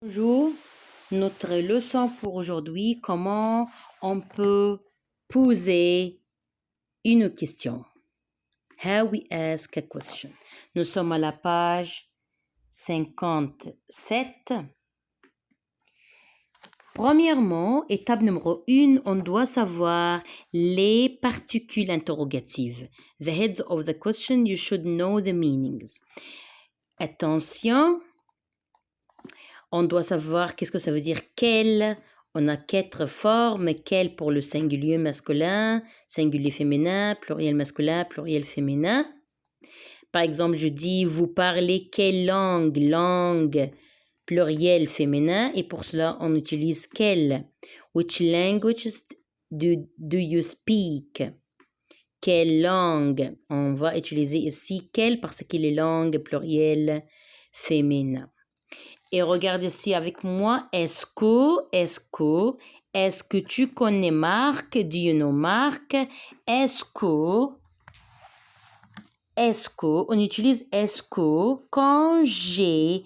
Bonjour, notre leçon pour aujourd'hui, comment on peut poser une question. How we ask a question. Nous sommes à la page 57. Premièrement, étape numéro 1, on doit savoir les particules interrogatives. The heads of the question, you should know the meanings. Attention, on doit savoir qu'est-ce que ça veut dire quel. On a 4 formes, quel pour le singulier masculin, singulier féminin, pluriel masculin, pluriel féminin. Par exemple, je dis vous parlez quelle langue, langue pluriel féminin, et pour cela on utilise quelle. Which languages do you speak? Quelle langue? On va utiliser ici quelle parce qu'il est langue pluriel féminin. Et regarde ici avec moi, est-ce que tu connais Marc? Do you know Marc? Est-ce que, on utilise est-ce que quand j'ai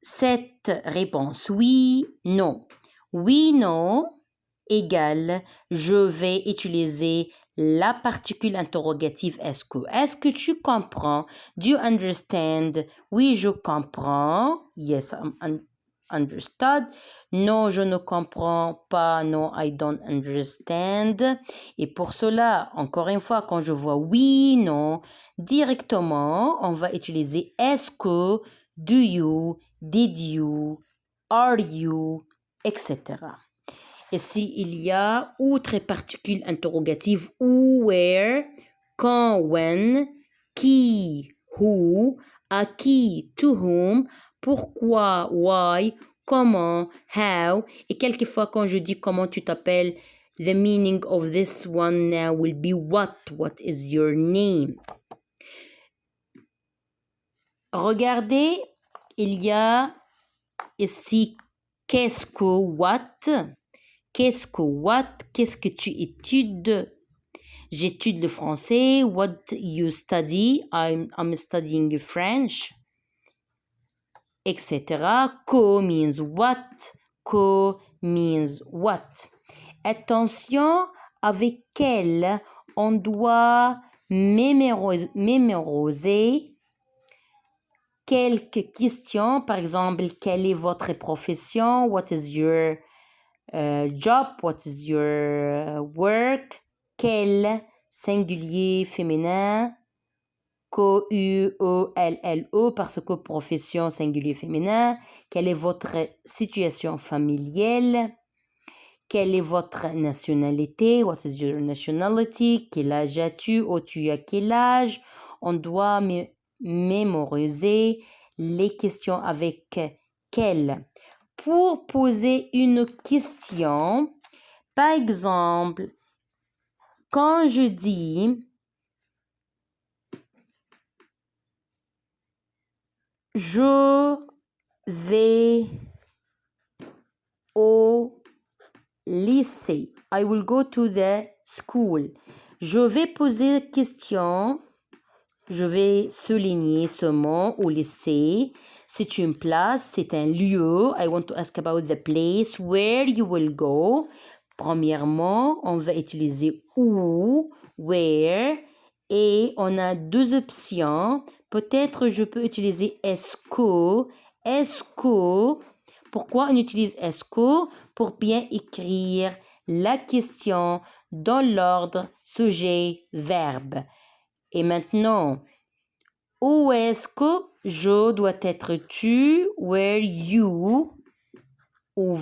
cette réponse, oui, non. Oui, non, égale, je vais utiliser la particule interrogative est-ce que. Est-ce que tu comprends? Do you understand? Oui, je comprends. Yes, I understood. Non, je ne comprends pas. No, I don't understand. Et pour cela, encore une fois, quand je vois oui, non, directement, on va utiliser est-ce que, do you, did you, are you, etc. Ici, il y a outre particules interrogatives où, where, quand, when, qui, who, à qui, to whom, pourquoi, why, comment, how. Et quelquefois, quand je dis comment tu t'appelles, the meaning of this one now will be what. What is your name? Regardez, il y a ici qu'est-ce que, what. Qu'est-ce que, what? Qu'est-ce que tu études? J'étude le français. What you study? I'm studying French. Etc. Co means what? Co means what? Attention, avec quel on doit mémoriser quelques questions. Par exemple, quelle est votre profession? What is your job? What is your work? Quel, singulier féminin, Q-U-E-L-L-E, parce que profession singulier féminin. Quelle est votre situation familiale? Quelle est votre nationalité? What is your nationality? Quel âge as-tu? Ou tu as quel âge? On doit mémoriser les questions avec quelle. Pour poser une question, par exemple, quand je dis je vais au lycée, I will go to the school. Je vais poser question, je vais souligner ce mot au lycée. C'est une place, c'est un lieu. I want to ask about the place where you will go. Premièrement, on va utiliser où, where, et on a 2 options. Peut-être je peux utiliser est-ce que. Pourquoi on utilise est-ce que? Pour bien écrire la question dans l'ordre sujet, verbe. Et maintenant, où est-ce que je dois être tu? Where you? Où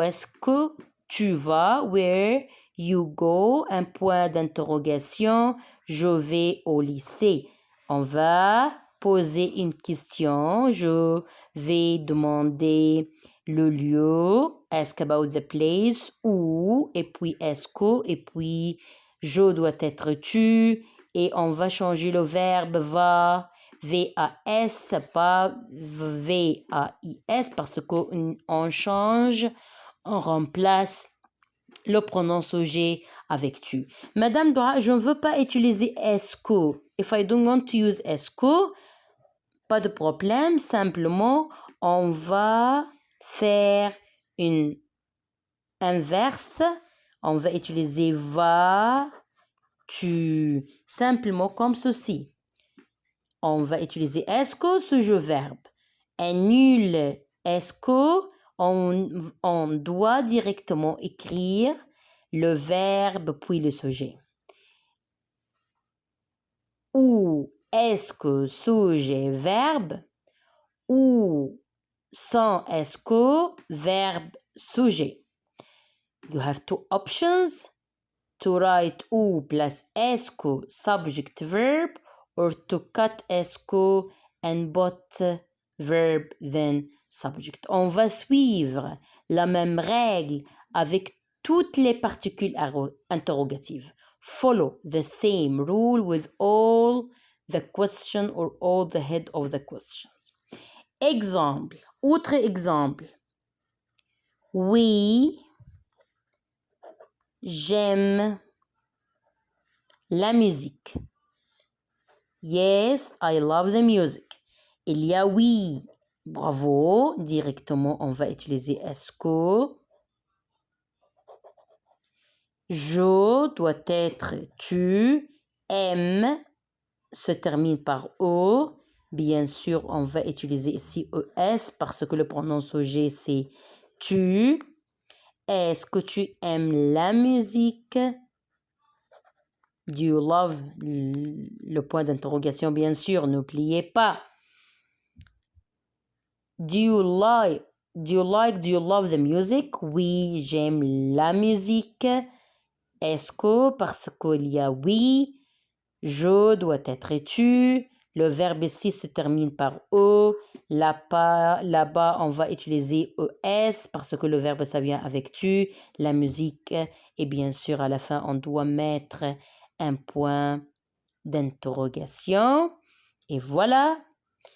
est-ce que tu vas? Where you go? Un point d'interrogation. Je vais au lycée. On va poser une question. Je vais demander le lieu. Ask about the place. Où? Et puis est-ce que? Et puis je dois être tu. Et on va changer le verbe va. V-A-S, pas V-A-I-S, parce qu'on change, on remplace le pronom sujet avec tu. Madame Dora, je ne veux pas utiliser est-ce que. If I don't want to use est-ce que, pas de problème, simplement, on va faire une inverse. On va utiliser va, tu, simplement comme ceci. On va utiliser est-ce que sujet verbe. Annule est-ce que on doit directement écrire le verbe puis le sujet. Ou est-ce que sujet verbe ou sans est-ce que verbe sujet. You have two options to write ou plus est-ce que subject verb or to cut est-ce que and put verb then subject. On va suivre la même règle avec toutes les particules interrogatives. Follow the same rule with all the question or all the head of the questions. Exemple, autre exemple. Oui, j'aime la musique. Yes, I love the music. Il y a oui. Bravo. Directement, on va utiliser est-ce que. Je doit être tu. Aime se termine par O. Bien sûr, on va utiliser ici ES parce que le pronom sujet, c'est tu. Est-ce que tu aimes la musique? Do you love? Le point d'interrogation, bien sûr, n'oubliez pas. Do you love the music? Oui, j'aime la musique. Est-ce que, parce qu'il y a oui, je doit être tu. Le verbe ici se termine par E. Là-bas, on va utiliser ES parce que le verbe, ça vient avec tu. La musique. Et bien sûr, à la fin, on doit mettre un point d'interrogation. Et voilà,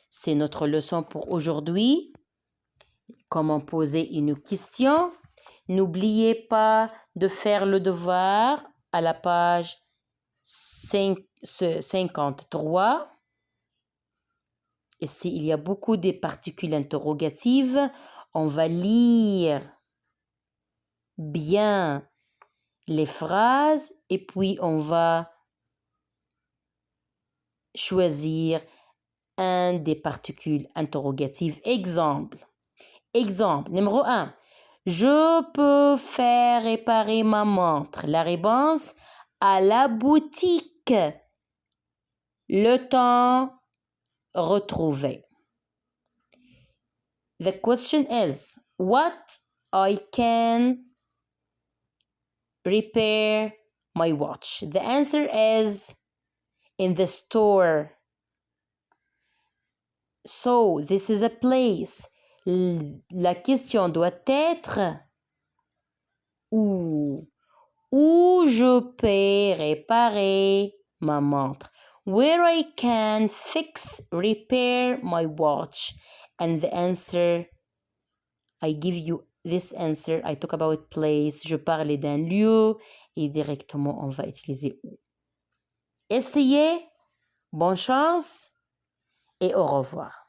c'est notre leçon pour aujourd'hui. Comment poser une question. N'oubliez pas de faire le devoir à la page 53. Ici, il y a beaucoup de particules interrogatives. On va lire bien les phrases et puis on va choisir un des particules interrogatives. Exemple numéro 1. Je peux faire réparer ma montre. La réponse, à la boutique. Le temps retrouvé. The question is, what I can repair my watch? The answer is in the store. So, this is a place. La question doit être où je peux réparer ma montre. Where I can repair my watch. And the answer, I give you this answer. I talk about place. Je parlais d'un lieu et directement on va utiliser où. Essayez. Bonne chance et au revoir.